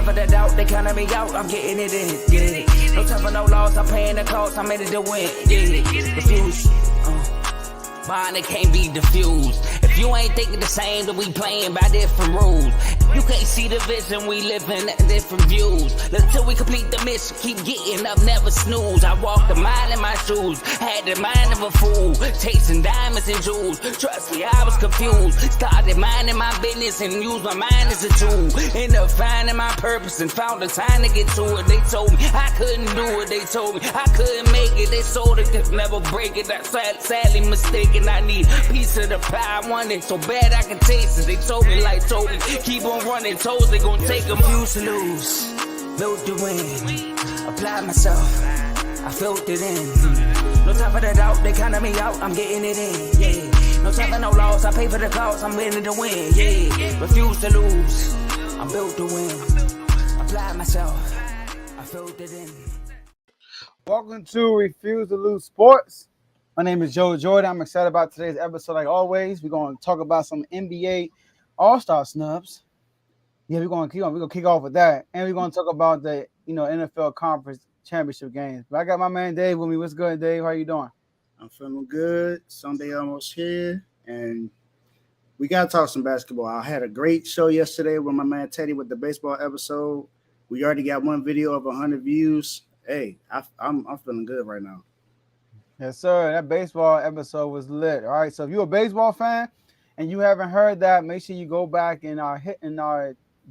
time for the doubt, they counting me out, I'm getting it in, yeah. No time for no loss, I'm paying the cost, I'm in it to win, yeah. Refuse, mine, it can't be diffused. If you ain't thinking the same, then we playing by different rules. You can't see the vision, we living at different views. Until we complete the mission, keep getting up, never snooze. I walked a mile in my shoes, had the mind of a fool, chasing diamonds and jewels. Trust me, I was confused. Started minding my business and used my mind as a tool. Ended up finding my purpose and found the time to get to it. They told me I couldn't do it. They told me I couldn't make it. They sold it, could never break it. I sadly mistaken. I need a piece of the pie. I want it so bad I can taste it. They told me like told me keep on running toes, they gon' take them. Refuse to lose, built to win. Apply myself, I felt it in. No time for the doubt, they counting me out, I'm getting it in, yeah. No time for no loss, I pay for the cost, I'm winning to win, yeah. Refuse to lose, I'm built to win. Apply myself, I felt it in. Welcome to Refuse to Lose Sports. My name is Joe Jordan. I'm excited about today's episode like always. We're going to talk about some NBA All-Star snubs. Yeah, we're gonna kick off with that, and we're gonna talk about the NFL Conference Championship games. But I got my man Dave with me. What's good, Dave? How you doing? I'm feeling good. Sunday almost here, and we gotta talk some basketball. I had a great show yesterday with my man Teddy with the baseball episode. We already got one video of 100 views. Hey, I'm feeling good right now. Yes, sir. That baseball episode was lit. All right, so if you're a baseball fan and you haven't heard that, make sure you go back in our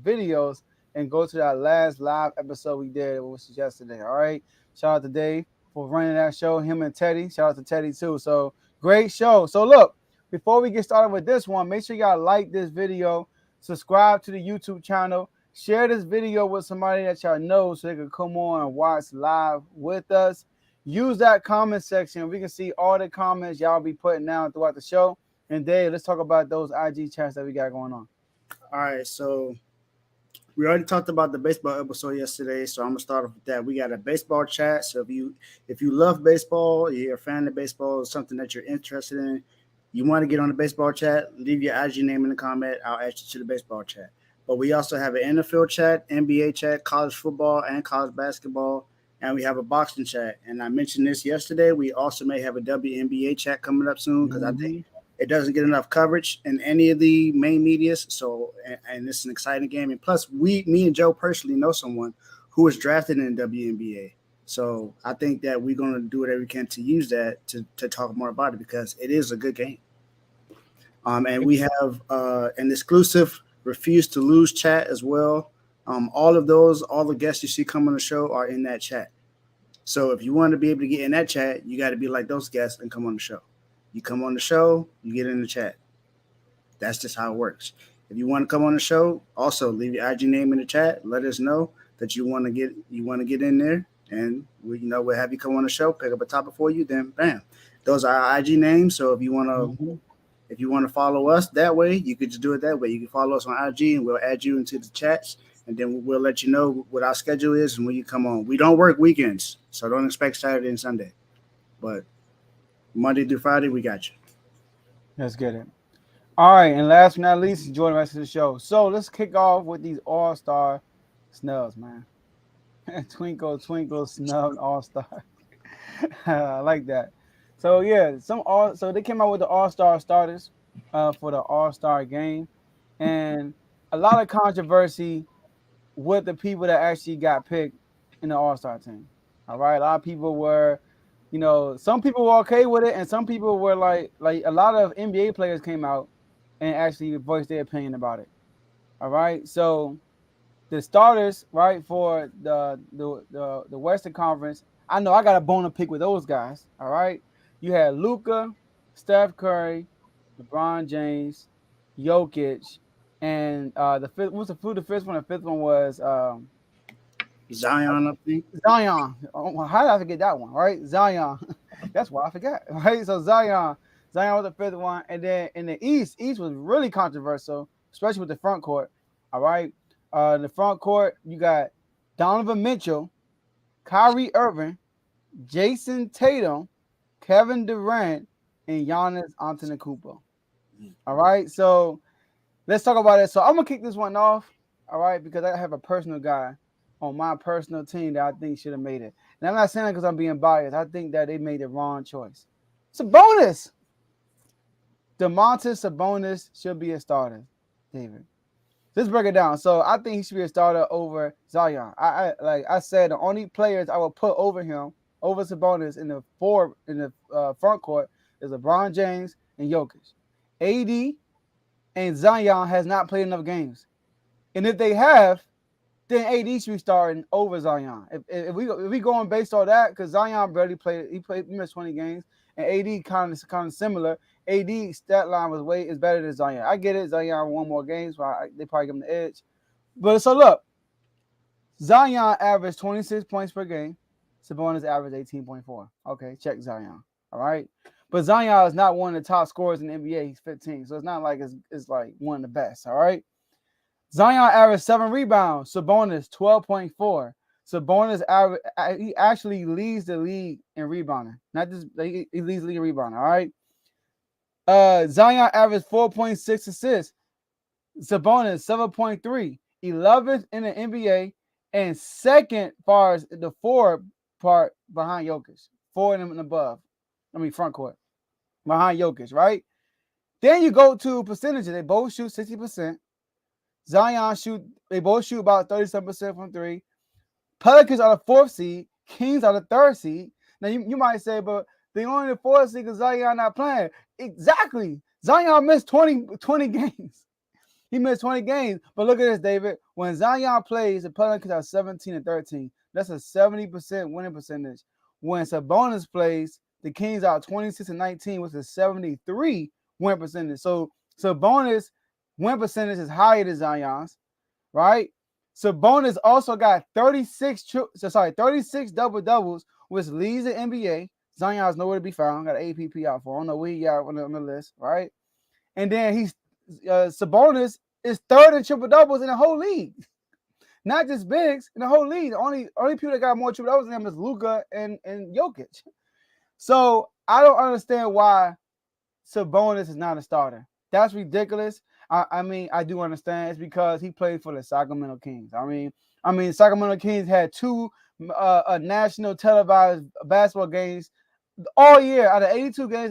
videos and go to that last live episode we did, which was yesterday. All right, shout out to Dave for running that show, him and Teddy. Shout out to Teddy too. So great show. So look, before we get started with this one, make sure y'all like this video, subscribe to the YouTube channel, share this video with somebody that y'all know so they can come on and watch live with us. Use that comment section. We can see all the comments y'all be putting down throughout the show. And Dave, let's talk about those IG chats that we got going on. All right, so we already talked about the baseball episode yesterday, so I'm gonna start off with that. We got a baseball chat. So if you love baseball, you're a fan of baseball, something that you're interested in, you want to get on the baseball chat, leave your IG name in the comment. I'll add you to the baseball chat. But we also have an NFL chat, NBA chat, college football, and college basketball, and we have a boxing chat. And I mentioned this yesterday. We also may have a WNBA chat coming up soon because I think it doesn't get enough coverage in any of the main medias. So, and it's an exciting game. And plus, me and Joe personally know someone who was drafted in the WNBA. So I think that we're going to do whatever we can to use that to talk more about it because it is a good game. And we have an exclusive Refuse to Lose chat as well. All the guests you see come on the show are in that chat. So if you want to be able to get in that chat, you got to be like those guests and come on the show. You come on the show, you get in the chat. That's just how it works. If you want to come on the show, also leave your IG name in the chat. Let us know that you want to get in there, and we'll have you come on the show, pick up a topic for you. Then bam, those are our IG names. So if you want to follow us that way, you could just do it that way. You can follow us on IG, and we'll add you into the chats, and then we'll let you know what our schedule is and when you come on. We don't work weekends, so don't expect Saturday and Sunday, but Monday through Friday, we got you. Let's get it. All right, and last but not least, enjoy the rest of the show. So let's kick off with these All-Star snubs, man. Twinkle, twinkle, snub, All-Star. I like that. So yeah, so they came out with the All-Star starters for the All-Star game, and a lot of controversy with the people that actually got picked in the All-Star team. All right, a lot of people were. Some people were okay with it, and some people were like a lot of NBA players came out and actually voiced their opinion about it. All right, so the starters, right, for the Western Conference, I know I got a bone to pick with those guys. All right, you had Luka, Steph Curry, LeBron James, Jokic, and the fifth. What's the fifth one? The fifth one was Zion, I think. Zion. Oh, how did I forget that one? Right, Zion. That's why I forgot. Right, so Zion was the fifth one, and then in the East was really controversial, especially with the front court. All right, in the front court you got Donovan Mitchell, Kyrie Irving, Jason Tatum, Kevin Durant, and Giannis Antetokounmpo. All right, so let's talk about it. So I'm gonna kick this one off. all right, because I have a personal guy on my personal team that I think should have made it. And I'm not saying because I'm being biased. I think that they made the wrong choice. It's a bonus. Domantas Sabonis should be a starter, David. Let's break it down. So I think he should be a starter over Zion. Like I said, the only players I would put over him, over Sabonis in the front court is LeBron James and Jokic. AD and Zion has not played enough games, and if they have, then AD should be starting over Zion. If we going based on that, because Zion barely played, he missed 20 games, and AD kind of similar. AD stat line is better than Zion. I get it. Zion won more games, so they probably give him the edge. But so look, Zion averaged 26 points per game. Sabonis averaged 18.4. Okay, check Zion. All right, but Zion is not one of the top scorers in the NBA. He's 15, so it's not like it's like one of the best. All right. Zion averaged 7 rebounds. Sabonis 12.4. Sabonis he actually leads the league in rebounding. Not just he leads the league in rebounding. All right. Zion averaged 4.6 assists. Sabonis 7.3. 11th in the NBA and second far as the forward part behind Jokic. 4 and above. Front court behind Jokic. Right. Then you go to percentages. They both shoot 60%. They both shoot about 37% from 3. Pelicans are the 4th seed. Kings are the 3rd seed. Now, you might say, but they only the 4th seed because Zion not playing. Exactly. Zion missed 20 games. He missed 20 games. But look at this, David. When Zion plays, the Pelicans are 17 and 13. That's a 70% winning percentage. When Sabonis plays, the Kings are 26 and 19, which is 73 win percentage. So Sabonis win percentage is higher than Zion's, right? Sabonis also got 36 double-doubles, which leads the NBA. Zion's nowhere to be found. Got an APP out for. I don't know where he got on the list, right? And then Sabonis is 3rd in triple-doubles in the whole league. Not just bigs, in the whole league. The only people that got more triple-doubles than him is Luka and Jokic. So I don't understand why Sabonis is not a starter. That's ridiculous. I do understand. It's because he played for the Sacramento Kings. Sacramento Kings had 2 national televised basketball games all year. Out of 82 games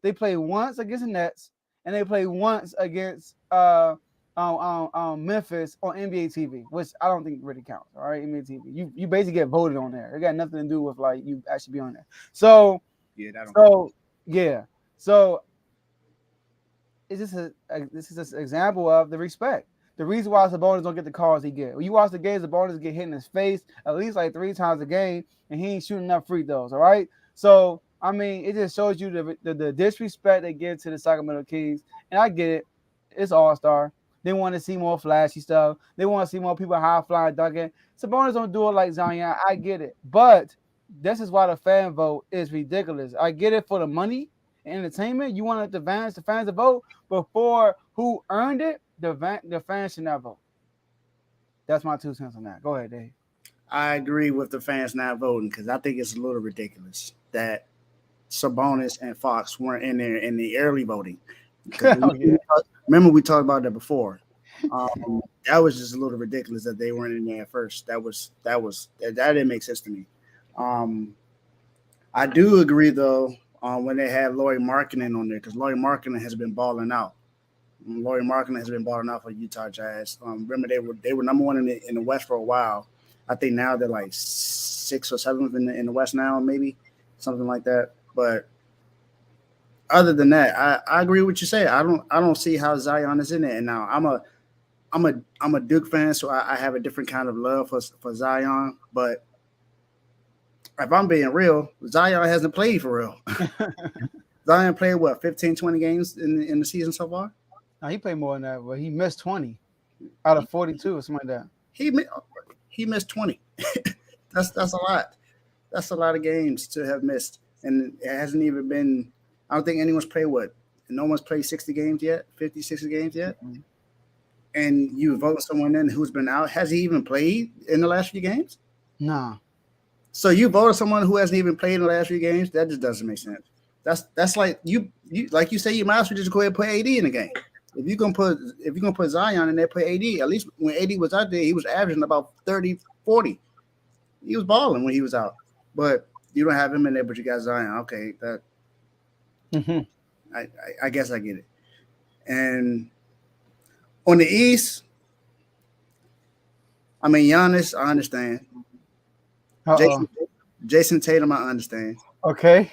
they played once against the Nets, and they played once against Memphis on NBA TV, which I don't think really counts. All right, NBA TV. You basically get voted on there. It got nothing to do with like you actually be on there. So yeah, So this is an example of the respect. The reason why Sabonis don't get the calls he get. When you watch the games, Sabonis get hit in his face at least like 3 times a game, and he ain't shooting enough free throws. All right. So it just shows you the disrespect they give to the Sacramento Kings, and I get it. It's All-Star. They want to see more flashy stuff. They want to see more people high flying dunking. Sabonis don't do it like Zion. I get it, but this is why the fan vote is ridiculous. I get it for the money. Entertainment, you want the fans to vote, but for who earned it, the fans should not vote. That's my 2 cents on that. Go ahead, Dave. I agree with the fans not voting because I think it's a little ridiculous that Sabonis and Fox weren't in there in the early voting. Remember we talked about that before. That was just a little ridiculous that they weren't in there at first. That didn't make sense to me. I do agree though. When they had Lauri Markkanen on there, because Lauri Markkanen has been balling out. Lauri Markkanen has been balling out for Utah Jazz. Remember they were number 1 in the West for a while. I think now they're like 6th or 7th in the West now, maybe something like that. But other than that, I agree with what you say. I don't see how Zion is in it. And now I'm a Duke fan, so I have a different kind of love for Zion, but if I'm being real, Zion hasn't played for real. Zion played, 15, 20 games in the season so far? No, he played more than that, but he missed 20 out of 42 or something like that. He missed 20. That's a lot. That's a lot of games to have missed. And it hasn't even been – I don't think anyone's played no one's played 60 games yet, 50, 60 games yet. Mm-hmm. And you vote someone in who's been out. Has he even played in the last few games? No. So you voted someone who hasn't even played in the last few games? That just doesn't make sense. That's like you like you say you might as well just go ahead and put AD in the game. If you're gonna put Zion in there, put AD. At least when AD was out there, he was averaging about 30, 40. He was balling when he was out. But you don't have him in there, but you got Zion. Okay, that I guess I get it. And on the East, I mean Giannis, I understand. Jason Tatum, I understand. Okay.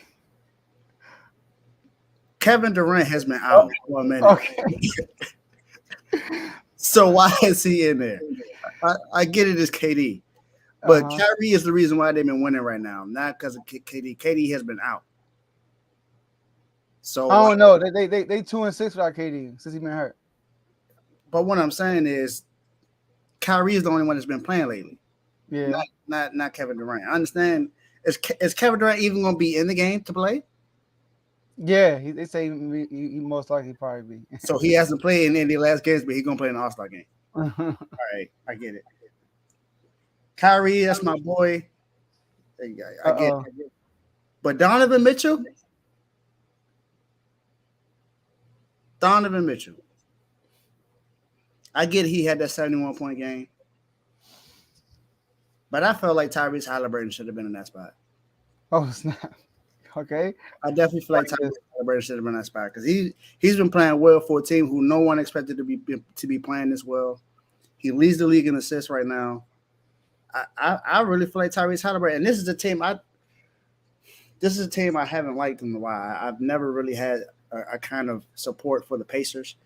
Kevin Durant has been out for a minute. Okay. So why is he in there? I get it as KD. But Kyrie is the reason why they've been winning right now, not because of KD. KD has been out. So I don't know. They 2-6 without KD since he's been hurt. But what I'm saying is, Kyrie is the only one that's been playing lately. Yeah. Not Kevin Durant. I understand. Is Kevin Durant even going to be in the game to play? Yeah, they say he most likely probably be. So he hasn't played in any last games, but he's going to play in the All-Star game. All right, I get it. Kyrie, that's my boy. I get it. But Donovan Mitchell, I get he had that 71-point game. But I felt like Tyrese Halliburton should have been in that spot. Oh, snap. Okay. I definitely feel like Tyrese Halliburton should have been in that spot because he's been playing well for a team who no one expected to be playing this well. He leads the league in assists right now. I really feel like Tyrese Halliburton, and this is a team I haven't liked in a while. I've never really had a kind of support for the Pacers.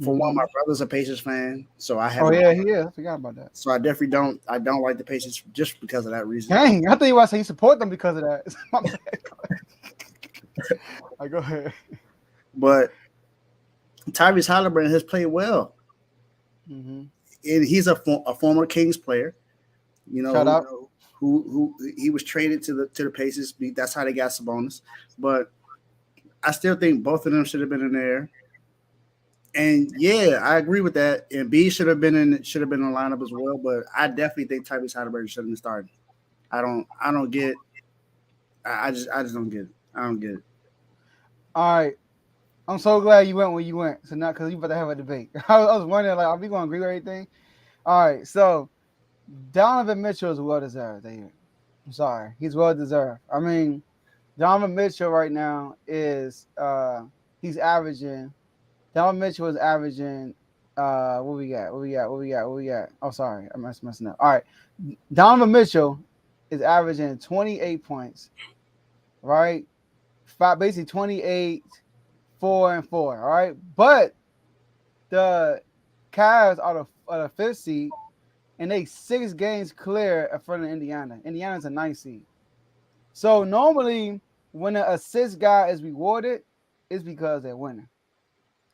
For one, my brother's a Pacers fan, so I have. Oh yeah, he is. I forgot about that. So I definitely don't. I don't like the Pacers just because of that reason. Dang, I thought you were saying you support them because of that. Go ahead. But Tyrese Halliburton has played well. Mm-hmm. And he's a former Kings player. You know, shout out. Who he was traded to the Pacers. That's how they got Sabonis. But I still think both of them should have been in there. And yeah, I agree with that. And B should have been in the lineup as well. But I definitely think Tyrese Halliburton should have been starting. I just don't get it. I don't get it. All right. I'm so glad you went where you went. So not because you about to have a debate. I was wondering, like, are we going to agree with everything? All right. So Donovan Mitchell is well deserved. I'm sorry. He's well deserved. I mean, Donovan Mitchell right now is he's averaging. Donovan Mitchell is averaging. What we got? Oh, sorry. I'm messing up. All right. Donovan Mitchell is averaging 28 points. Right? Basically 28, 4 and 4. All right. But the Cavs are the 5th seed, and they 6 games clear in front of Indiana. Indiana's a 9th seed. So normally when an assist guy is rewarded, it's because they're winning.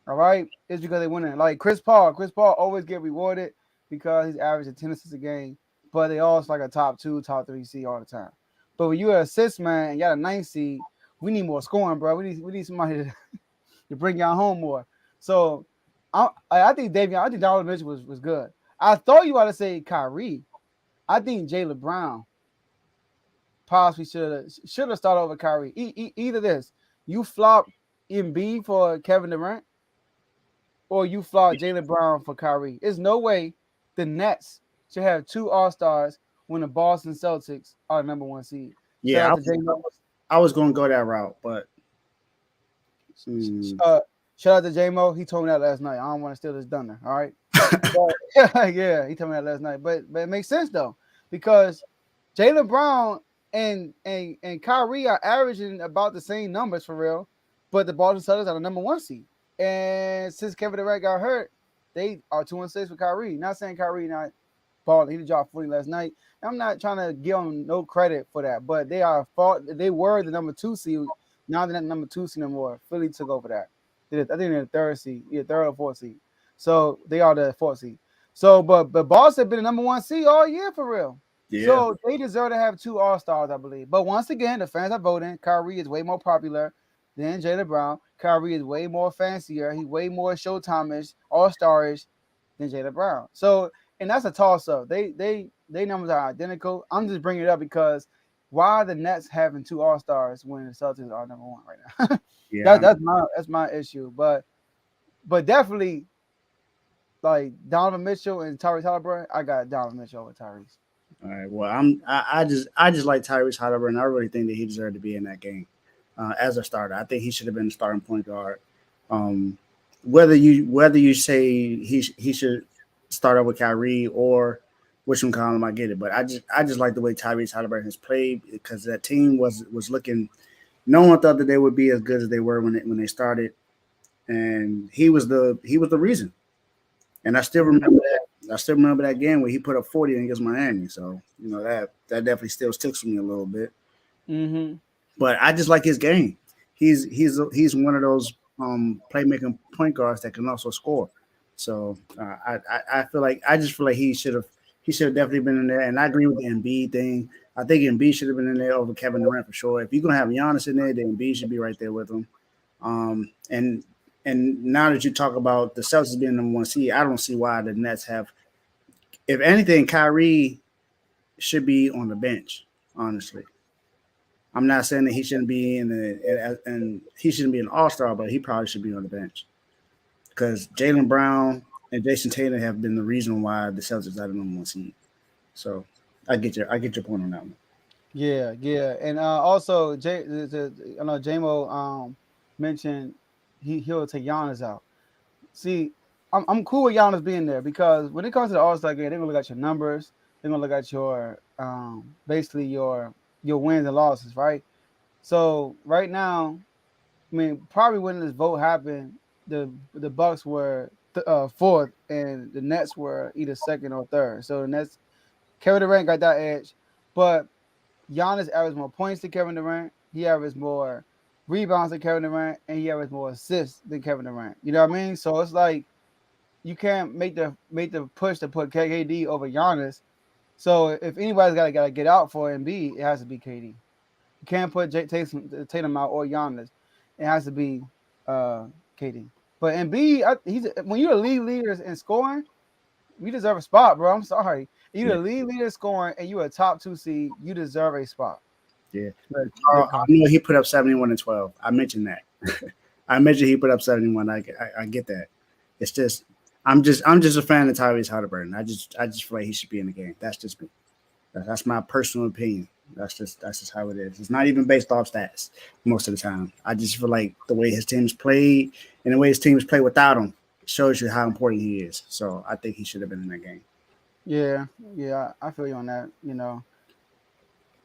All right? It's because they're winning. Like Chris Paul always get rewarded because he's averaging 10 assists a game, but they always like a top 2, top 3 seed all the time. But when you're an assist man and you're a 9th seed, we need more scoring, bro. We need somebody to bring y'all home more. So I think Donovan Mitchell was good. I thought you ought to say Kyrie. I think Jaylen Brown possibly should have started over Kyrie. Either this, you flop Embiid for Kevin Durant, or you flop Jaylen Brown for Kyrie. There's no way the Nets should have 2 All-Stars when the Boston Celtics are the number 1 seed. Yeah, I was going to go that route, but shout out to J-Mo. He told me that last night. I don't want to steal his thunder. All right. Yeah, he told me that last night. But it makes sense though, because Jaylen Brown and Kyrie are averaging about the same numbers for real, but the Boston Celtics are the number 1 seed. And since Kevin Durant got hurt, they are 2-6 for Kyrie. Not saying Kyrie not balling. He dropped 40 last night. I'm not trying to give them no credit for that, but they were the number 2 seed. Now they're not number 2 seed no more. Philly took over that. I think they're the 3rd seed, 3rd or 4th seed. So they are the 4th seed. So, but Boston have been the number 1 seed all year for real. Yeah. So they deserve to have 2 All-Stars, I believe. But once again, the fans are voting. Kyrie is way more popular than Jaylen Brown. Kyrie is way more fancier. He's way more Showtime-ish, All-Star-ish than Jaylen Brown. So, and that's a toss-up. They numbers are identical. I'm just bringing it up because why are the Nets having 2 All-Stars when the Celtics are number 1 right now? Yeah, that's my issue. But but definitely like Donovan Mitchell and Tyrese Halliburton. I got Donovan Mitchell over Tyrese. All right. Well, I just like Tyrese Halliburton. I really think that he deserved to be in that game as a starter. I think he should have been a starting point guard. Um, whether you say he should start out with Kyrie or which one column, I get it. But I just like the way Tyrese Halliburton has played because that team was looking. No one thought that they would be as good as they were when they started, and he was the reason. And I still remember that. I still remember that game where he put up 40 against Miami. So that definitely still sticks with me a little bit. Mm-hmm. But I just like his game. He's one of those playmaking point guards that can also score. So I feel like I just feel like he should have definitely been in there. And I agree with the Embiid thing. I think Embiid should have been in there over Kevin Durant for sure. If you're gonna have Giannis in there, then Embiid should be right there with him. And now that you talk about the Celtics being number one seed, I don't see why the Nets have. If anything, Kyrie should be on the bench. Honestly, I'm not saying that he shouldn't be in the and he shouldn't be an All Star, but he probably should be on the bench because Jaylen Brown and Jason Tatum have been the reason why the Celtics are the number one seed. So I get your point on that one. Yeah, yeah, and also I know JMO mentioned he'll take Giannis out. See, I'm cool with Giannis being there because when it comes to the All Star game, they're gonna look at your numbers. They're gonna look at your basically your wins and losses, right? So right now, I mean, probably when this vote happened, the Bucks were fourth and the Nets were either second or third. So the Nets, Kevin Durant got that edge, but Giannis averaged more points than Kevin Durant. He averaged more rebounds than Kevin Durant, and he averaged more assists than Kevin Durant. You know what I mean? So it's like you can't make the push to put KD over Giannis. So if anybody's gotta get out for Embiid, it has to be KD. You can't put Tatum out or Giannis. It has to be KD. But Embiid, he's when you're a league leader in scoring, you deserve a spot, bro. I'm sorry. You're Yeah, the lead leader scoring and you're a top 2 seed. You deserve a spot. yeah. Good I call. know he put up 71 and 12. I mentioned that. I mentioned he put up 71. I get that. It's just I'm just a fan of Tyrese Halliburton. I just feel like he should be in the game. That's just me. That's my personal opinion. That's just how it is. It's not even based off stats most of the time. I just feel like the way his teams played and the way his teams play without him shows you how important he is. So I think he should have been in that game. Yeah, yeah, I feel you on that.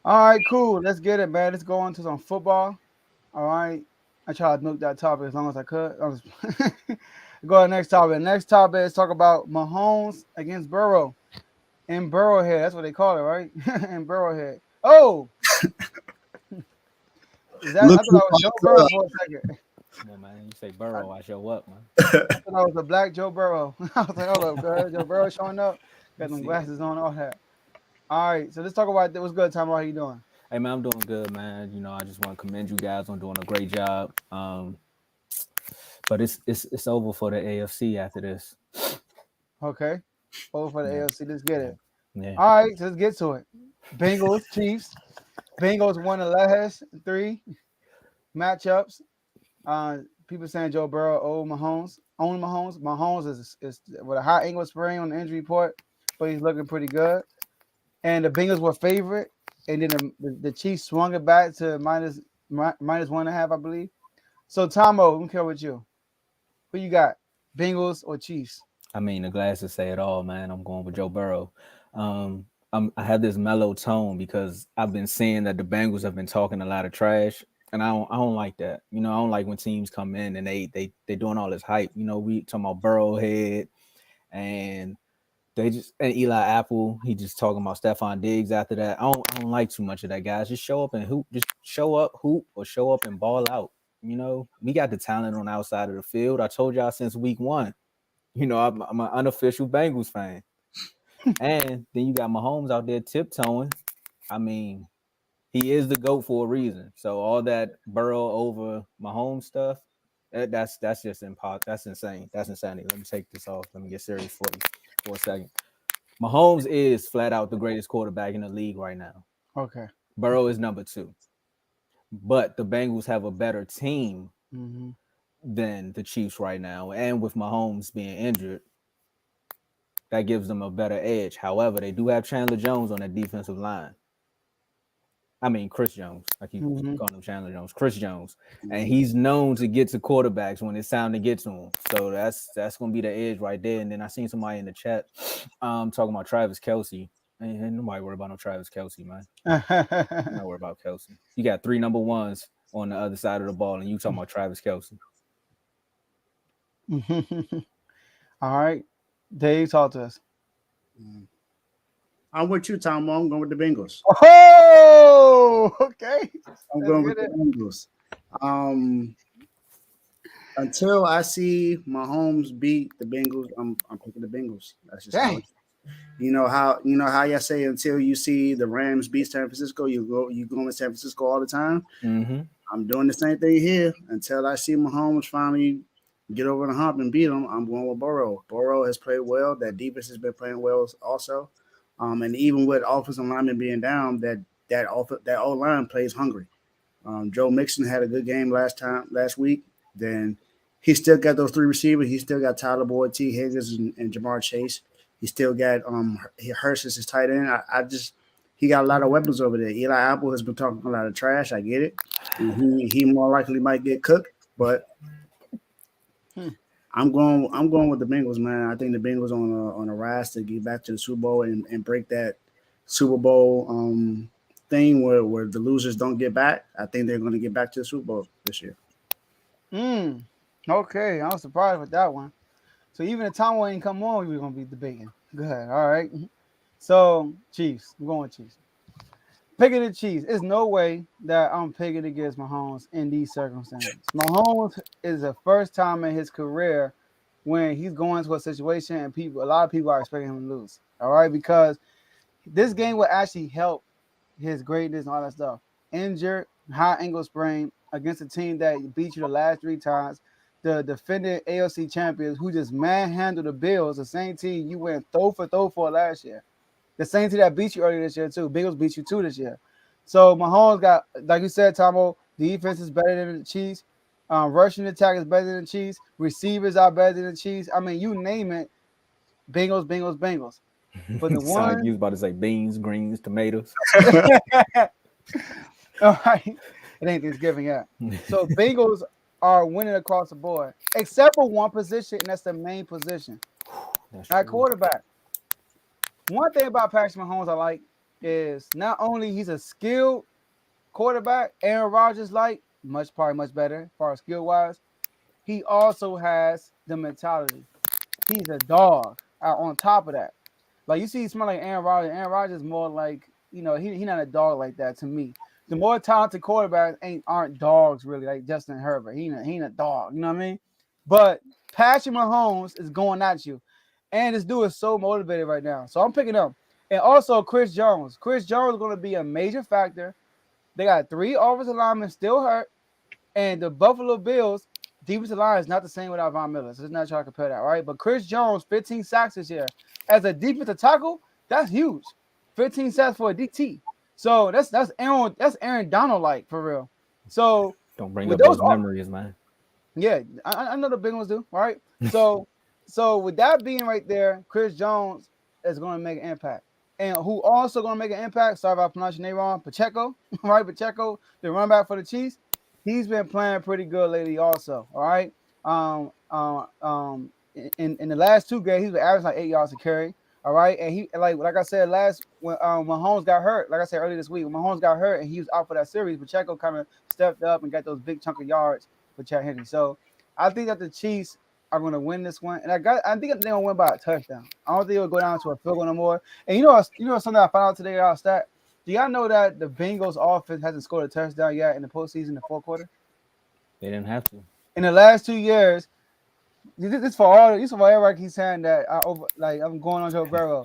All right, cool. Let's get it, man. Let's go on to some football. All right. I tried to milk that topic as long as I could. Go to the next topic. The next topic is talk about Mahomes against Burrow. In Burrowhead. That's what they call it, right? In Burrowhead. Oh, is that? I Look thought who that was Joe popped Burrow up. for a second. Come on, man. You say Burrow, I show up, man. I thought that was a black Joe Burrow. I was like, hold up, girl. Joe Burrow showing up. You Got them see it. glasses on, all that. All right. So let's talk about what's good, Tom. How you doing? Hey, man, I'm doing good, man. I just want to commend you guys on doing a great job. But it's over for the AFC after this. Okay. Over for the Yeah, AFC. Let's get yeah, it. yeah. All right. So let's get to it. Bengals, Chiefs. Bengals won the last 3 matchups. People saying Joe Burrow own Mahomes. Mahomes is with a high ankle sprain on the injury report, but he's looking pretty good. And the Bengals were favorite, and then the Chiefs swung it back to minus 1.5, I believe. So Tomo, we care with you. Who you got? Bengals or Chiefs? I mean, the glasses say it all, man. I'm going with Joe Burrow. I have this mellow tone because I've been seeing that the Bengals have been talking a lot of trash, and I don't like that. I don't like when teams come in and they doing all this hype. We talking about Burrowhead and they just and Eli Apple. He just talking about Stephon Diggs after that. I don't like too much of that, guys. Just show up and hoop. Just show up, hoop, or show up and ball out. We got the talent on the outside of the field. I told y'all since week 1. I'm an unofficial Bengals fan. And then you got Mahomes out there tiptoeing. I mean, he is the GOAT for a reason. So all that Burrow over Mahomes stuff, that's just impossible. That's insane. That's insanity. Let me take this off. Let me get serious for you for a second. Mahomes is flat out the greatest quarterback in the league right now. Okay. Burrow is number 2. But the Bengals have a better team. Mm-hmm. than the Chiefs right now. And with Mahomes being injured, that gives them a better edge. However, they do have Chandler Jones on that defensive line. I mean, Chris Jones. I keep calling him Chandler Jones. Chris Jones. And he's known to get to quarterbacks when it's time to get to them. So that's going to be the edge right there. And then I seen somebody in the chat talking about Travis Kelce. Ain't nobody worry about no Travis Kelce, man. Not worry about Kelce. You got 3 number ones on the other side of the ball, and you talking about Travis Kelce. All right. Dave, talk to us. I'm with you, Tom. I'm going with the Bengals. Oh, okay. I'm going with the Bengals. Until I see Mahomes beat the Bengals, I'm picking the Bengals. That's just how it is. You know how y'all say until you see the Rams beat San Francisco, you go to San Francisco all the time. Mm-hmm. I'm doing the same thing here until I see Mahomes finally get over the hump and beat him. I'm going with Burrow. Burrow has played well. That defense has been playing well also. And even with offensive linemen being down, that O line plays hungry. Joe Mixon had a good game last week. Then he still got those 3 receivers. He still got Tyler Boyd, T. Higgins, and Jamar Chase. He still got Hurst as his tight end. He got a lot of weapons over there. Eli Apple has been talking a lot of trash. I get it. He more likely might get cooked, but I'm going with the Bengals, man. I think the Bengals on a rise to get back to the Super Bowl and break that Super Bowl thing where the losers don't get back. I think they're going to get back to the Super Bowl this year. Okay, I'm surprised with that one. So even if Tom ain't come on, we were gonna be debating. Good. All right. So Chiefs. I'm going with Chiefs. Picking the Chiefs. There's no way that I'm picking against Mahomes in these circumstances. Mahomes is the first time in his career when he's going into a situation and a lot of people are expecting him to lose. All right, because this game will actually help his greatness and all that stuff. Injured, high ankle sprain against a team that beat you the last 3 times. The defending AFC champions who just manhandled the Bills, the same team you went throw for last year. The same team that beat you earlier this year too. Bengals beat you 2 this year. So Mahomes got, like you said, Tomo, defense is better than the Chiefs. Rushing attack is better than the Chiefs. Receivers are better than the Chiefs. I mean, you name it. Bengals. But the one you was about to say beans, greens, tomatoes. All right. It ain't Thanksgiving yet. So Bengals are winning across the board, except for one position, and that's the main position. At quarterback. One thing about Patrick Mahomes I like is not only he's a skilled quarterback, Aaron Rodgers probably much better as far as skill wise. He also has the mentality. He's a dog. On top of that, like you see, somebody like Aaron Rodgers. Aaron Rodgers is more like he not a dog like that to me. The more talented quarterbacks aren't dogs really, like Justin Herbert. He ain't a dog, you know what I mean? But Patrick Mahomes is going at you. And this dude is so motivated right now. So I'm picking him. And also Chris Jones. Chris Jones is going to be a major factor. They got 3 offensive linemen still hurt. And the Buffalo Bills defensive line is not the same without Von Miller. So it's not trying to compare that, right? But Chris Jones, 15 sacks this year. As a defensive tackle, that's huge. 15 sacks for a DT. So that's Aaron Donald like for real. So don't bring up those memories, man. Yeah, I know the big ones do, right? So with that being right there, Chris Jones is going to make an impact. And who also going to make an impact, sorry if I pronounced your name wrong, Pacheco, right? Pacheco, the run back for the Chiefs. He's been playing pretty good lately also, all right? In the last 2 games, he's been averaging like 8 yards a carry, all right? And he, like I said when Mahomes got hurt, like I said earlier this week, when Mahomes got hurt and he was out for that series, Pacheco kind of stepped up and got those big chunk of yards for Chad Henry. So I think that the Chiefs are going to win this one, and I think they're going to win by a touchdown. I don't think it'll go down to a field goal no more. And you know something I found out today out stat. Do y'all know that the Bengals offense hasn't scored a touchdown yet in the postseason in the 4th quarter? They didn't have to. In the last 2 years, this for everybody keeps saying that I'm going on Joe Burrow.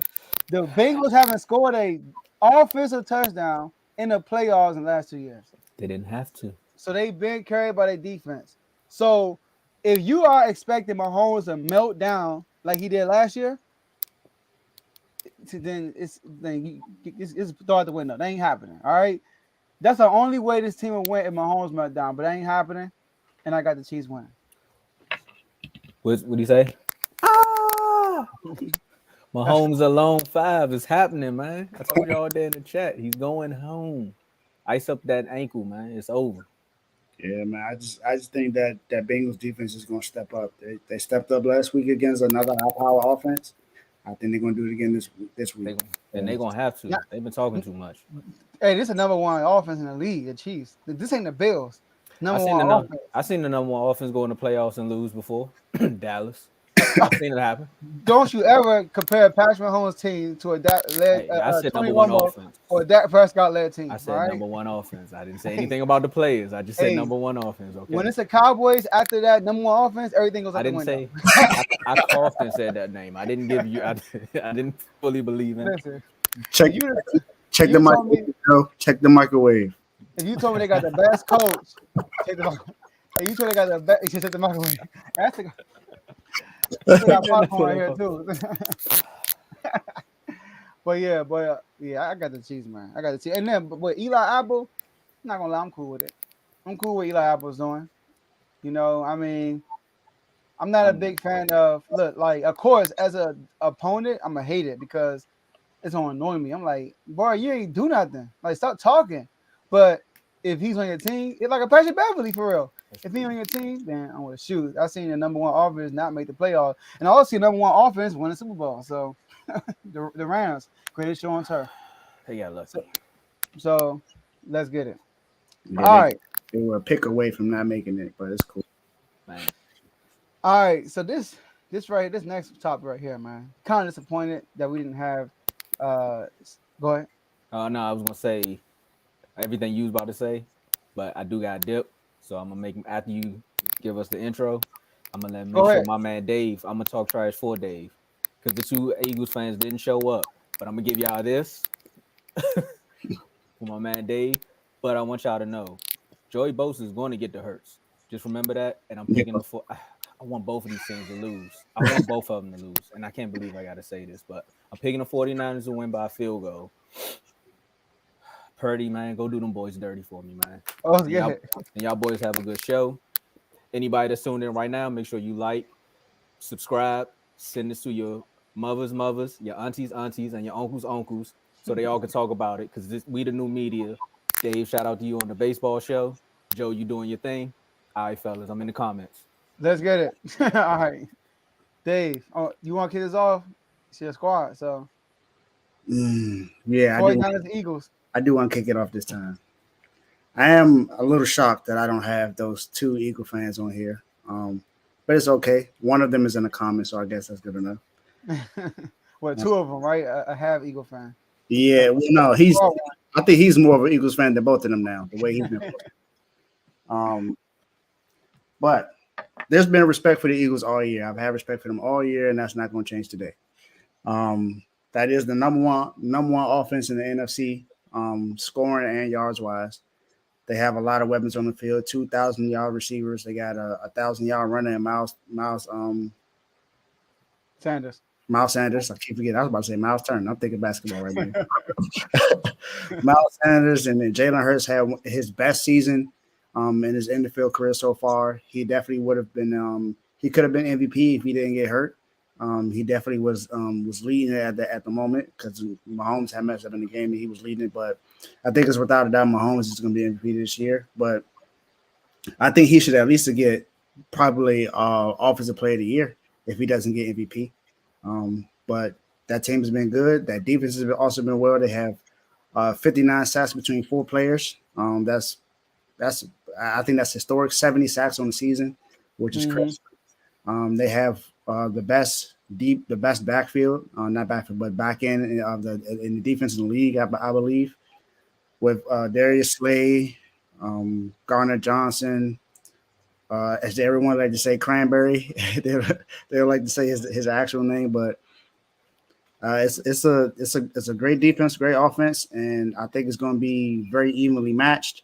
The Bengals haven't scored a offensive touchdown in the playoffs in the last 2 years. They didn't have to. So they've been carried by their defense. So if you are expecting Mahomes to melt down like he did last year, then it's throw out the window. That ain't happening. All right. That's the only way this team will win if Mahomes melt down, but that ain't happening. And I got the Chiefs winning. What do you say? Ah, Mahomes alone 5 is happening, man. I told y'all there in the chat. He's going home. Ice up that ankle, man. It's over. Yeah, man. I just think that Bengals defense is going to step up. They stepped up last week against another high power offense. I think they're going to do it again this week. They're gonna have to. They've been talking too much. Hey, this is the number one offense in the league, the Chiefs. This ain't the Bills. I seen the number one offense go in the playoffs and lose before. Dallas. I've seen it happen. Don't you ever compare Patrick Mahomes' team to a I said number one offense. or a Dak Prescott led team. I said number one offense. I didn't say anything about the players. I just said number one offense. Okay. When it's the Cowboys, after that number one offense, everything goes out the window. I coughed and said that name. I didn't give you. I didn't fully believe in. Listen, check the microwave. Check the microwave. If you told me they got the best coach, check the microwave. If you told me they got the best, you check the microwave. That's the. Got popcorn right here too. but yeah, I got the Chiefs, man. I got the Chiefs. And then, but Eli Apple, I'm not gonna lie, I'm cool with it. I'm cool with Eli Apple's doing. You know, I mean, I'm not a big fan of of course, as a opponent, I'm gonna hate it because it's gonna annoy me. I'm like, boy, you ain't do nothing. Like, stop talking. But if he's on your team, it's like a Patrick Beverly for real. If he's on your team, then I'm gonna shoot. I've seen the number one offense not make the playoffs, and I also see number one offense win the Super Bowl. So the Rams, greatest show on turf. They got lucky. So let's get it. Yeah, all right. They were a pick away from not making it, but it's cool. Man. All right. So this next topic right here, man. Kind of disappointed that we didn't have. Go ahead. No, I was gonna say everything you was about to say, but I do got dip. So I'm gonna make after you give us the intro, I'm gonna make sure my man Dave. I'm gonna talk trash for Dave because the two Eagles fans didn't show up, but I'm gonna give y'all this for my man Dave. But I want y'all to know, Joey Bosa is going to get the hurts. Just remember that. And I'm picking I want both of these teams to lose. I want both of them to lose, and I can't believe I got to say this, but I'm picking the 49ers to win by a field goal. Purdy, man, go do them boys dirty for me, man. Oh, yeah. And y'all boys have a good show. Anybody that's tuned in right now, make sure you like, subscribe, send this to your mothers, your aunties, and your uncles, so they all can talk about it, because we the new media. Dave, shout out to you on the baseball show. Joe, you doing your thing. All right, fellas, I'm in the comments. Let's get it. All right. Dave, you want to kick this off? It's your squad, so. Yeah, 49ers, Eagles. I do want to kick it off this time. I am a little shocked that I don't have those two Eagle fans on here, but it's okay. One of them is in the comments, so I guess that's good enough. Well, two of them, right? A half Eagle fan. Yeah, well, no, I think he's more of an Eagles fan than both of them now. The way he's been playing. But there's been respect for the Eagles all year. I've had respect for them all year, and that's not going to change today. That is the number one offense in the NFC. Scoring and yards wise, they have a lot of weapons on the field. 2,000-yard receivers. They got a 1,000-yard runner and Miles Sanders. Miles Sanders. I keep forgetting. I was about to say Miles Turner. I'm thinking basketball right now. Miles Sanders, and then Jalen Hurts had his best season in his NFL career so far. He definitely would have been. He could have been MVP if he didn't get hurt. He definitely was leading it at the moment because Mahomes had messed up in the game and he was leading it. But I think it's without a doubt Mahomes is going to be MVP this year. But I think he should at least get probably Offensive Player of the Year if he doesn't get MVP. But that team has been good. That defense has also been well. They have 59 sacks between 4 players. I think that's historic. 70 sacks on the season, which is crazy. They have the best backfield, not backfield, but back end in the defense in the league, I believe, with Darius Slay, Garner Johnson, as everyone like to say, Cranberry. they like to say his actual name, but it's a great defense, great offense, and I think it's going to be very evenly matched.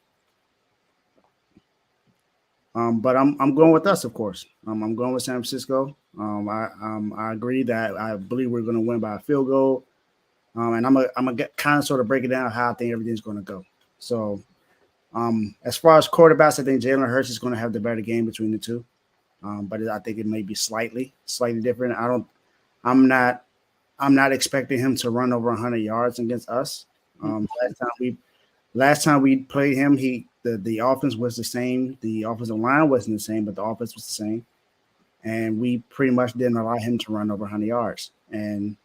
But I'm going with us, of course. I'm going with San Francisco. I agree that I believe we're going to win by a field goal. And I'm gonna kind of sort of break it down how I think everything's going to go. So, as far as quarterbacks, I think Jalen Hurts is going to have the better game between the two. but I think it may be slightly different. I'm not expecting him to run over 100 yards against us. Last time we played him, the offense was the same. The offensive line wasn't the same, but the offense was the same, and we pretty much didn't allow him to run over 100 yards. And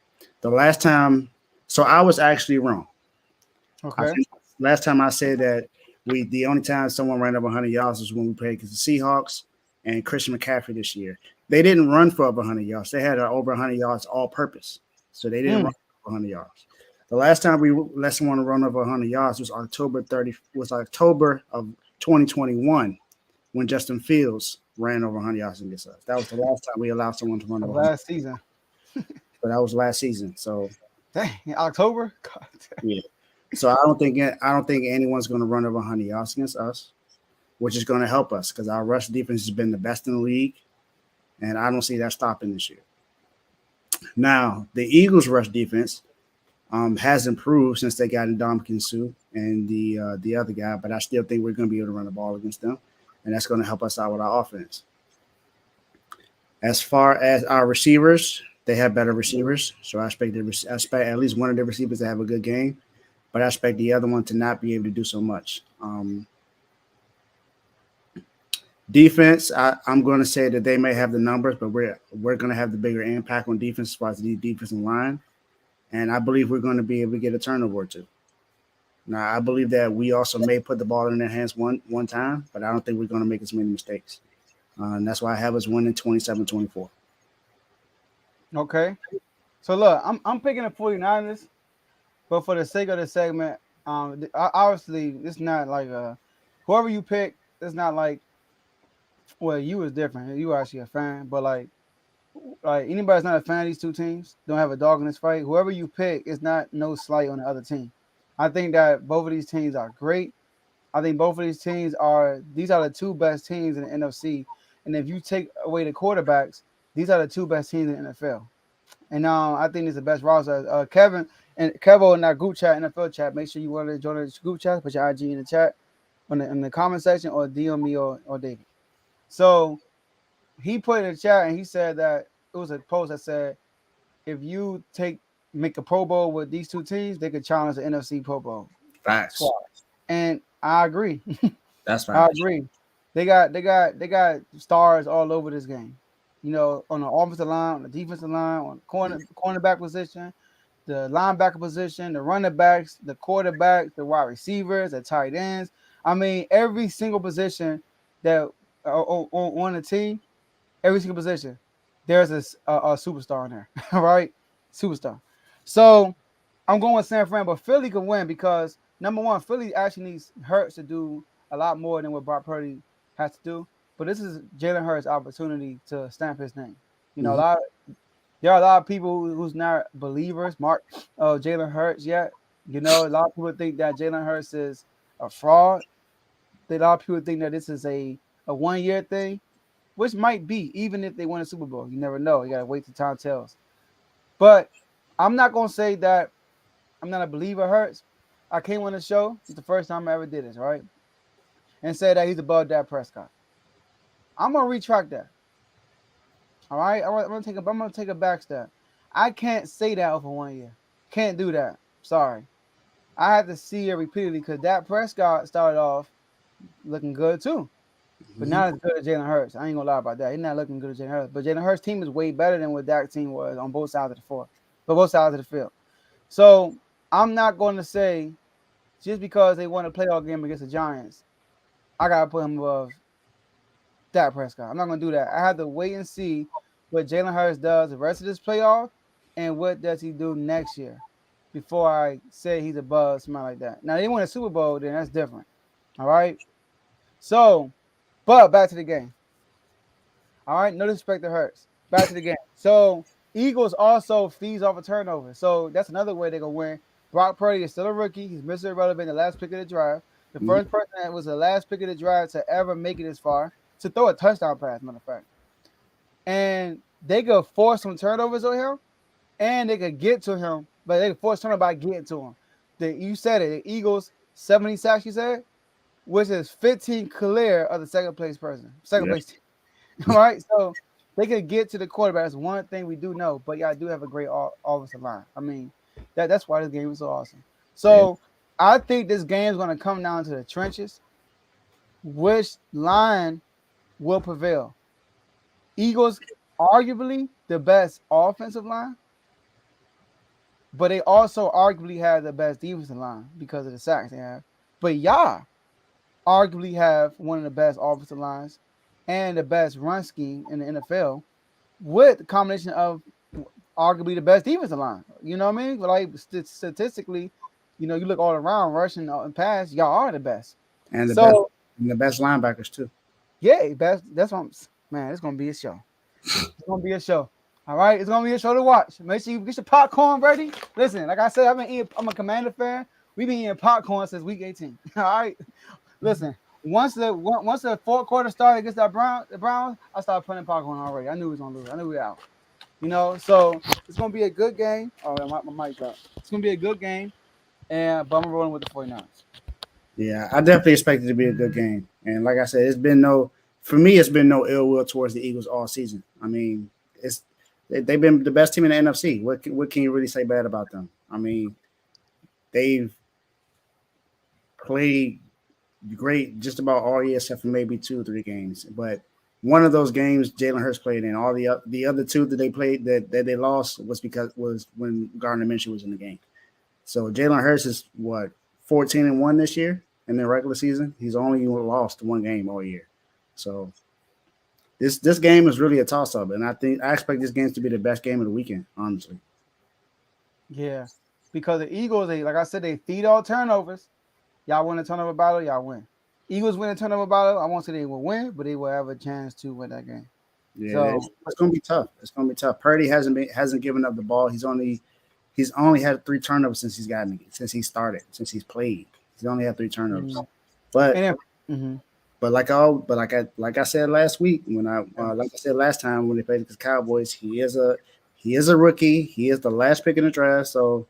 the last time, so I was actually wrong. I Okay. think last time I said that the only time someone ran over 100 yards was when we played against the Seahawks and Christian McCaffrey this year. They didn't run for over 100 yards. They had over 100 yards all purpose. So they didn't run for 100 yards. The last time we let someone run over 100 yards was October of 2021 when Justin Fields ran over 100 yards against us. That was the last time we allowed someone to run over 100. Last season. But that was last season. So Dang, in October. God. yeah. So I don't think anyone's going to run over 100 yards against us, which is going to help us because our rush defense has been the best in the league, and I don't see that stopping this year. Now the Eagles' rush defense has improved since they got Ndamukong Suh and the other guy, but I still think we're going to be able to run the ball against them, and that's going to help us out with our offense. As far as our receivers, they have better receivers, so I expect at least one of the receivers to have a good game, but I expect the other one to not be able to do so much. Defense, I'm going to say that they may have the numbers, but we're going to have the bigger impact on defense as far as the defensive line. And I believe we're going to be able to get a turnover or two. Now, I believe that we also may put the ball in their hands one time, but I don't think we're going to make as many mistakes. And that's why I have us winning 27-24. Okay. So look, I'm picking the 49ers, but for the sake of the segment, obviously it's not like whoever you pick, it's not like, well, you was different. You were actually a fan, but like anybody that's not a fan of these two teams don't have a dog in this fight. Whoever you pick is not no slight on the other team. I think that both of these teams are great. I think both of these teams these are the two best teams in the NFC. And if you take away the quarterbacks, these are the two best teams in the NFL. And I think it's the best roster. Kevin and Kevo in that group chat, NFL chat, make sure you want to join the group chat, put your IG in the chat in the comment section or DM me or David. So he put in the chat and he said that it was a post that said if you make a Pro Bowl with these two teams, they could challenge the NFC Pro Bowl Facts. squad. And I agree. That's facts. I agree. They got stars all over this game. You know, on the offensive line, on the defensive line, on the cornerback position, the linebacker position, the running backs, the quarterbacks, the wide receivers, the tight ends. I mean, every single position that on the team, every single position, there's a superstar in there, right? Superstar. So I'm going with San Fran, but Philly can win because number one, Philly actually needs Hurts to do a lot more than what Brock Purdy has to do. But this is Jalen Hurts' opportunity to stamp his name. You know, there are a lot of people who's not believers, Jalen Hurts yet. You know, a lot of people think that Jalen Hurts is a fraud. A lot of people think that this is a 1 year thing, which might be, even if they win a Super Bowl. You never know. You got to wait till time tells. But I'm not going to say that I'm not a believer of Hurts. I came on the show. It's the first time I ever did this, right? And said that he's above Dak Prescott. I'm going to retract that. All right? I'm going to take a back step. I can't say that over 1 year. Can't do that. Sorry. I had to see it repeatedly because Dak Prescott started off looking good too. But not as good as Jalen Hurts. I ain't gonna lie about that. He's not looking good as Jalen Hurts. But Jalen Hurts' team is way better than what Dak's team was on both sides of the floor, but both sides of the field. So I'm not going to say just because they won a playoff game against the Giants, I gotta put him above Dak Prescott. I'm not gonna do that. I have to wait and see what Jalen Hurts does the rest of this playoff and what does he do next year before I say he's above somebody like that. Now they win a Super Bowl, then that's different. All right. So. But back to the game. All right, no disrespect to Hurts. Back to the game. So Eagles also feeds off a turnover. So that's another way they're gonna win. Brock Purdy is still a rookie. He's Mr. Irrelevant, the last pick of the drive. The first person that was the last pick of the drive to ever make it this far, to throw a touchdown pass, matter of fact. And they could force some turnovers on him, and they could get to him, but they could force turnover by getting to him. You said it, the Eagles 70 sacks, you said? Which is 15 clear of the second place team. All right, so they could get to the quarterback. That's one thing we do know, but y'all do have a great offensive line. I mean, that's why this game is so awesome. So I think this game is going to come down to the trenches. Which line will prevail? Eagles, arguably the best offensive line, but they also arguably have the best defensive line because of the sacks they have. But y'all arguably have one of the best offensive lines and the best run scheme in the NFL with the combination of arguably the best defensive line. You know what I mean? But like statistically, you look all around, rushing and pass, y'all are the best. And the best linebackers too. Yeah, best. That's what man. It's gonna be a show. It's gonna be a show. All right, it's gonna be a show to watch. Make sure you get your popcorn ready. Listen, like I said, I'm a Commander fan. We've been eating popcorn since week 18. All right, listen. Once the fourth quarter started against the Browns, I started putting popcorn already. I knew we was gonna lose. I knew we were out. So it's gonna be a good game. Oh, my mic's up. It's gonna be a good game, but I'm rolling with the 49ers. Yeah, I definitely expect it to be a good game. And like I said, it's been no ill will towards the Eagles all season. I mean, they've been the best team in the NFC. What can you really say bad about them? I mean, they've played great just about all year except for maybe 2 or 3 games. But one of those games Jalen Hurts played in. All the other 2 that they played that they lost was when Gardner Minshew was in the game. So Jalen Hurts is 14-1 this year in the regular season. He's only lost 1 game all year. So this game is really a toss-up, and I expect this game to be the best game of the weekend, honestly. Yeah, because the Eagles, like I said, they feed all turnovers. Y'all win a turnover battle, y'all win. Eagles win a turnover battle. I won't say they will win, but they will have a chance to win that game. Yeah, so, it's going to be tough. It's going to be tough. Purdy hasn't given up the ball. He's only had 3 turnovers since he's played. He's only had 3 turnovers. Mm-hmm. But like I said last week like I said last time when they played the Cowboys, he is a rookie. He is the last pick in the draft. So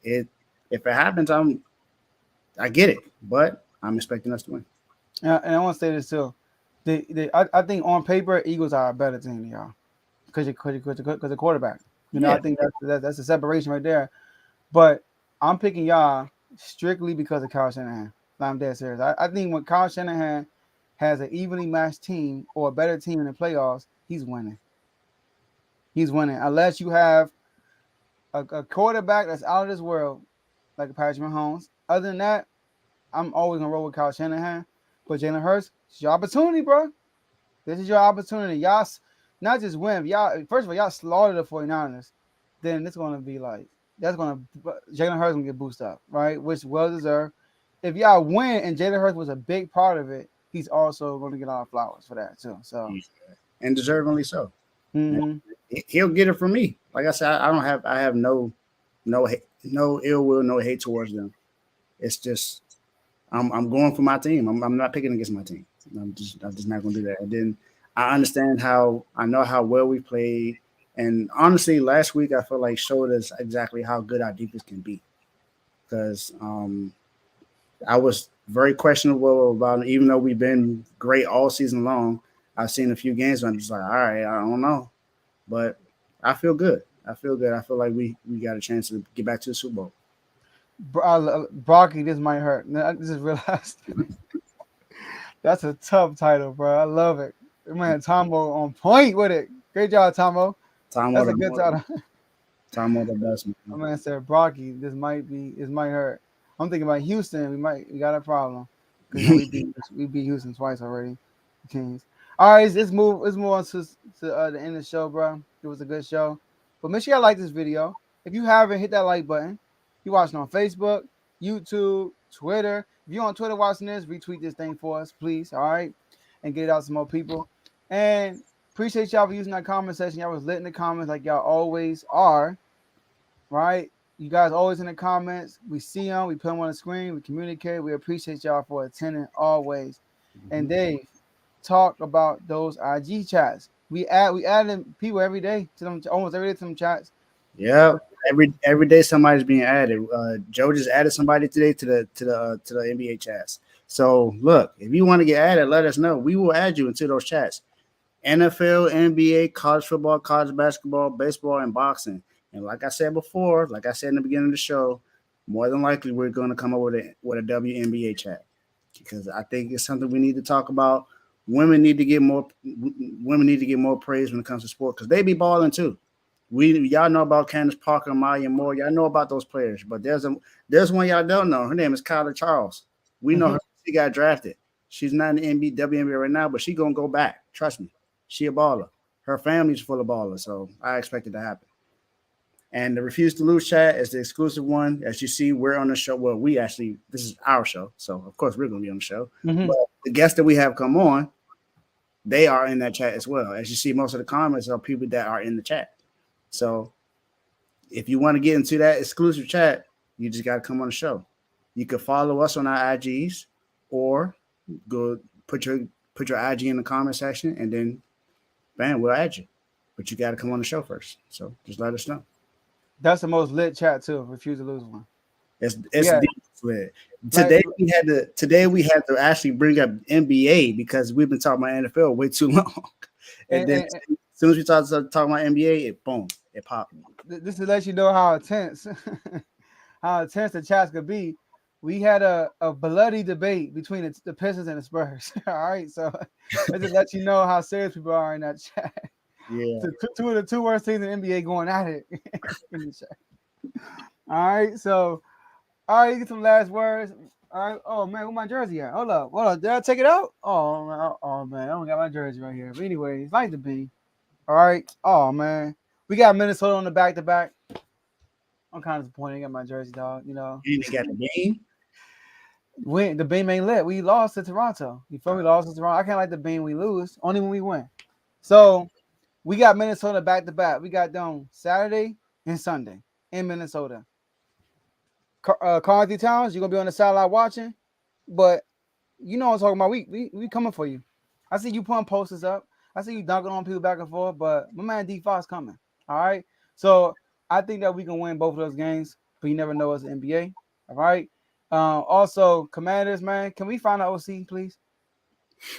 if it happens, I get it, but I'm expecting us to win. And I want to say this too. I think on paper, Eagles are a better team than y'all because the quarterback. I think that's a separation right there. But I'm picking y'all strictly because of Kyle Shanahan. I'm dead serious. I think when Kyle Shanahan has an evenly matched team or a better team in the playoffs, he's winning. He's winning. Unless you have a quarterback that's out of this world, like Patrick Mahomes. Other than that, I'm always going to roll with Kyle Shanahan. But Jalen Hurts, it's your opportunity, bro. This is your opportunity. Y'all not just win. Y'all, first of all, y'all slaughtered the 49ers. Then it's going to be like, Jalen Hurts going to get boosted up, right? Which well deserved. If y'all win and Jalen Hurts was a big part of it, he's also going to get all the flowers for that too. So, and deservingly so. Mm-hmm. He'll get it from me. Like I said, I have no ill will, no hate towards them. It's just I'm going for my team. I'm not picking against my team. I'm just not going to do that. And then I know how well we played. And honestly, last week I feel like showed us exactly how good our defense can be. Because I was very questionable about it, even though we've been great all season long. I've seen a few games where I'm just like, all right, I don't know. But I feel good. I feel like we got a chance to get back to the Super Bowl. Brocky, this might hurt. I just realized that's a tough title, bro. I love it. Man, Tomo on point with it. Great job, Tomo. That's a good title. Tomo the best man. My man said Brocky, this might hurt. I'm thinking about Houston. We got a problem because we beat Houston twice already. The Kings. All right, let's move on to the end of the show, bro. It was a good show. But make sure you like this video. If you haven't, hit that like button. You're watching on Facebook, YouTube, Twitter. If you're on Twitter watching this, retweet this thing for us, please. All right, and get it out to more people. And appreciate y'all for using that comment section. Y'all was lit in the comments like y'all always are. Right? You guys always in the comments. We see them. We put them on the screen. We communicate. We appreciate y'all for attending always. And Dave, talk about those IG chats. We adding people every day to them, almost every day to them chats. Yeah, every day somebody's being added. Joe just added somebody today to the NBA chats. So look, if you want to get added, let us know. We will add you into those chats. NFL, NBA, college football, college basketball, baseball, and boxing. And like I said before, like I said in the beginning of the show, more than likely we're going to come up with a WNBA chat because I think it's something we need to talk about. Women need to get more praise when it comes to sport because they be balling too. Y'all know about Candace Parker, Maya Moore. Y'all know about those players, but there's one y'all don't know. Her name is Kyla Charles. We know her. She got drafted. She's not in the WNBA right now, but she's gonna go back. Trust me. She a baller. Her family's full of ballers, so I expect it to happen. And the Refuse to Lose chat is the exclusive one. As you see, we're on the show. Well, this is our show, so of course we're gonna be on the show. But the guests that we have come on, they are in that chat as well. As you see, most of the comments are people that are in the chat. So if you want to get into that exclusive chat, you just got to come on the show. You can follow us on our IGs or go put your IG in the comment section and then bam, we'll add you. But you got to come on the show first. So just let us know. That's the most lit chat too. Refuse to Lose one. It's lit. Today we had to actually bring up NBA because we've been talking about NFL way too long. And then as soon as we talk about NBA, it popped. This to let you know how intense the chats could be. We had a bloody debate between the Pistons and the Spurs. All right, so let's just let you know how serious people are in that chat. Yeah, two of the two worst teams in the NBA going at it in the chat. All right, so you get some last words. All right. Oh man, where my jersey at? Hold up. Did I take it out? Oh man, I don't got my jersey right here. But anyway, it's like to be. All right. Oh man, we got Minnesota on the back-to-back. I'm kind of disappointed. I got my jersey, dog. You know. And they got the game. The beam ain't lit. We lost to Toronto. You feel me? Lost to Toronto. I can't like the beam we lose. Only when we win. So we got Minnesota back-to-back. We got them Saturday and Sunday in Minnesota. Carthy Towns, you're gonna be on the sideline watching, but you know what I'm talking about. We coming for you. I see you putting posters up. I see you dunking on people back and forth, but my man D Fox coming. All right. So I think that we can win both of those games, but you never know as an NBA. All right. Also, Commanders, man, can we find an OC, please?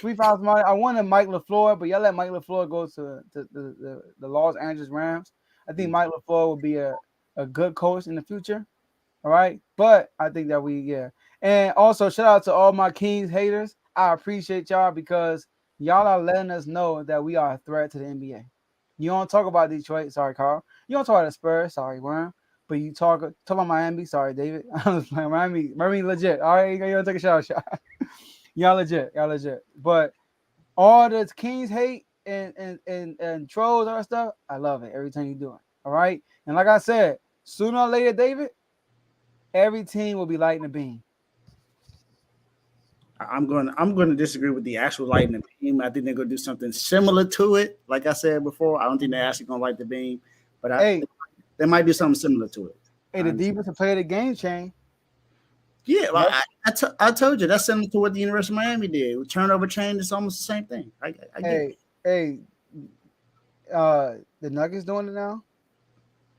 Can we find somebody? I wanted Mike LaFleur, but y'all let Mike LaFleur go to the Los Angeles Rams. I think Mike LaFleur will be a good coach in the future. All right. But I think that and also shout out to all my Kings haters. I appreciate y'all because y'all are letting us know that we are a threat to the NBA. You don't talk about Detroit. Sorry, Carl. You don't talk about the Spurs. Sorry, Worm. But you talk about Miami. Sorry, David. I was playing Miami legit. All right. You gotta take a shot. Y'all legit. But all the Kings hate and trolls, all that stuff, I love it every time you do it. All right. And like I said, sooner or later, David, every team will be lighting the beam. I'm going to disagree with the actual lighting the beam. I think they're going to do something similar to it. Like I said before, I don't think they're actually going to light the beam, but they might do something similar to it. Hey, the defensive play of the game change. Yeah, well, I told you that's similar to what the University of Miami did. With turnover chain, it's almost the same thing. I get it. The Nuggets doing it now.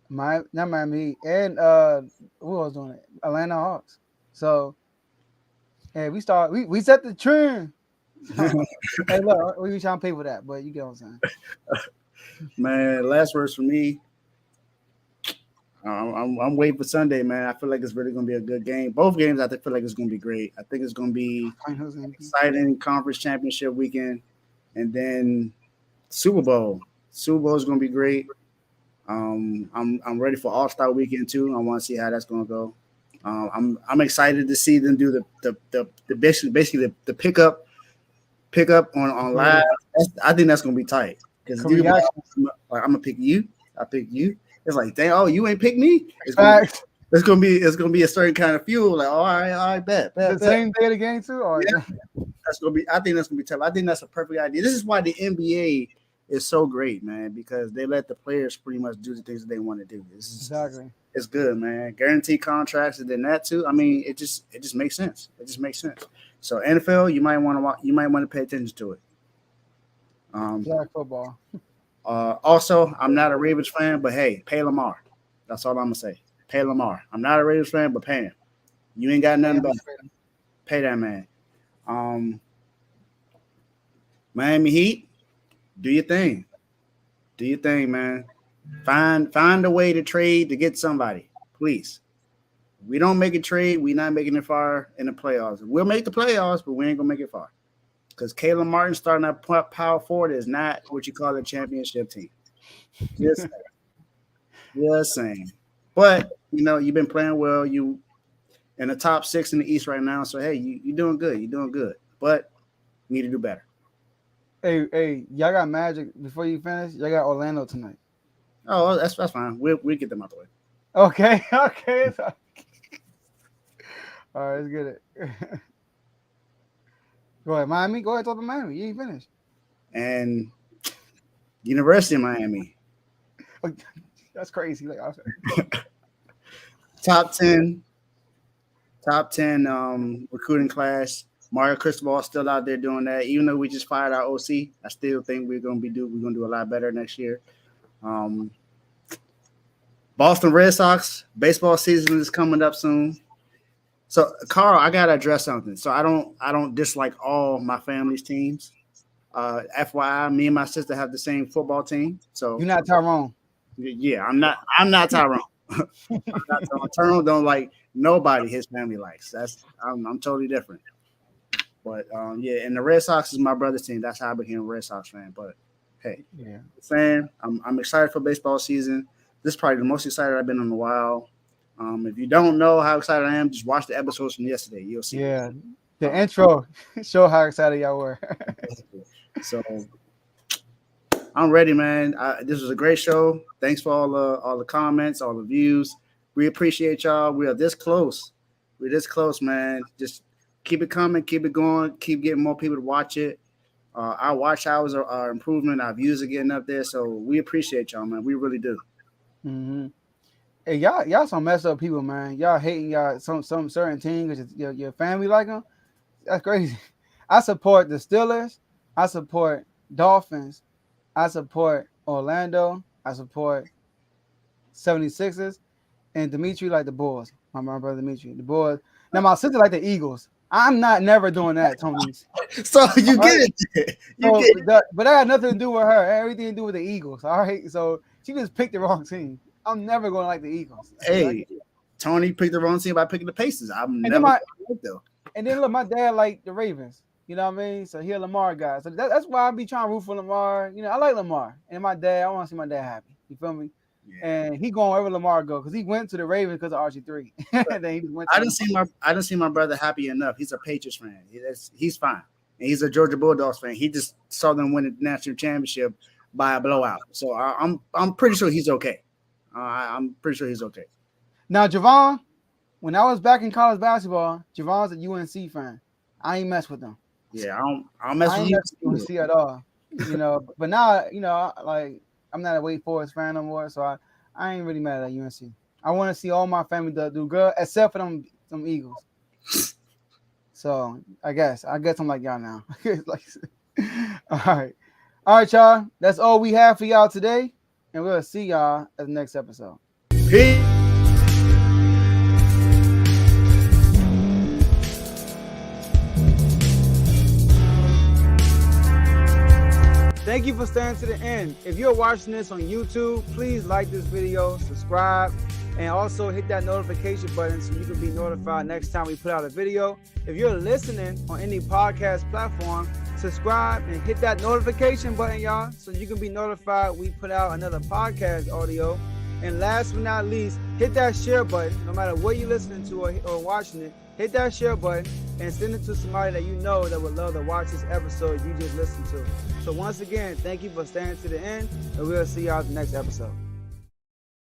Not Miami and who else doing it? Atlanta Hawks. So, hey, we set the trend. Hey, look, we trying to pay for that, but you get what I'm saying. Man, last words for me. I'm waiting for Sunday, man. I feel like it's really going to be a good game. Both games, I feel like it's going to be great. I think it's going to be exciting conference championship weekend, and then Super Bowl. Super Bowl is going to be great. I'm ready for All-Star weekend too. I want to see how that's going to go. I'm excited to see them do the basically the pickup on live. I think that's going to be tight because I'm gonna pick you. I pick you. It's like, dang, oh, you ain't pick me. It's gonna be a certain kind of fuel. Like, all right, bet. Same day of the game too. Or yeah. I think that's gonna be tough. I think that's a perfect idea. This is why the NBA is so great, man, because they let the players pretty much do the things that they want to do. It's good, man. Guaranteed contracts and then that too. I mean, it just makes sense. It just makes sense. So NFL, you might want to pay attention to it. Football. Also, I'm not a Ravens fan, but hey, pay Lamar. That's all I'm gonna say. Pay Lamar. I'm not a Ravens fan, but pay him. You ain't got nothing but pay that man. Miami Heat, do your thing. Do your thing, man. Find a way to trade to get somebody, please. We don't make a trade, we not making it far in the playoffs. We'll make the playoffs, but we ain't gonna make it far. Because Caleb Martin starting that power forward is not what you call a championship team. Just saying. But you've been playing well. You in the top 6 in the East right now. So hey, you're doing good. You're doing good. But you need to do better. Hey, y'all got Magic before you finish. Y'all got Orlando tonight. Oh, that's fine. We'll get them out the way. Okay. All right, let's get it. Go ahead, Miami. Go ahead, talk about Miami. You ain't finished. And University of Miami. That's crazy. Like, top 10 recruiting class. Mario Cristobal still out there doing that. Even though we just fired our OC, I still think we're gonna do a lot better next year. Boston Red Sox baseball season is coming up soon. So Carl, I gotta address something. So I don't dislike all my family's teams. FYI, me and my sister have the same football team. So you're not Tyrone. Yeah, I'm not Tyrone. Tyrone don't like nobody his family likes. I'm totally different. But yeah, and the Red Sox is my brother's team. That's how I became a Red Sox fan. But hey, yeah, fan, I'm excited for baseball season. This is probably the most excited I've been in a while. If you don't know how excited I am, just watch the episodes from yesterday. You'll see. Yeah, the intro show how excited y'all were. So I'm ready, man. This was a great show. Thanks for all the comments, all the views. We appreciate y'all. We are this close. We're this close, man. Just keep it coming, keep it going, keep getting more people to watch it. Our watch hours are improving. Our views are getting up there. So we appreciate y'all, man. We really do. Mm-hmm. Hey, y'all some messed up people, man. Y'all hating y'all some certain team because your family like them. That's crazy. I support the Steelers. I support Dolphins. I support Orlando. I support 76ers. And Dimitri like the Bulls. My brother Dimitri. The Bulls. Now my sister like the Eagles. I'm not never doing that, Tony. So you get it. But that had nothing to do with her. Everything to do with the Eagles. All right. So she just picked the wrong team. I'm never going to like the Eagles. Hey, Tony picked the wrong team by picking the Pacers. And then look, my dad like the Ravens. You know what I mean? So he a Lamar guy. So that's why I be trying to root for Lamar. I like Lamar. And my dad, I want to see my dad happy. You feel me? Yeah. And he going wherever Lamar go because he went to the Ravens because of RG3. Then he went to I didn't see my brother happy enough. He's a Patriots fan. He's fine. And he's a Georgia Bulldogs fan. He just saw them win the national championship by a blowout. So I'm pretty sure he's okay. I'm pretty sure he's okay. Now, Javon, when I was back in college basketball, Javon's a UNC fan. I ain't mess with them. Yeah, I don't mess with UNC at all. But now, like I'm not a Wake Forest fan no more, so I ain't really mad at UNC. I want to see all my family do good, except for them Eagles. So I guess I'm like y'all now. All right, y'all. That's all we have for y'all today. And we'll see y'all at the next episode. Peace. Thank you for staying to the end. If you're watching this on YouTube, please like this video, subscribe, and also hit that notification button so you can be notified next time we put out a video. If you're listening on any podcast platform, subscribe and hit that notification button, y'all, so you can be notified we put out another podcast audio. And last but not least, hit that share button. No matter what you're listening to or watching it, hit that share button and send it to somebody that you know that would love to watch this episode you just listened to. So once again, thank you for staying to the end, and we'll see y'all at the next episode.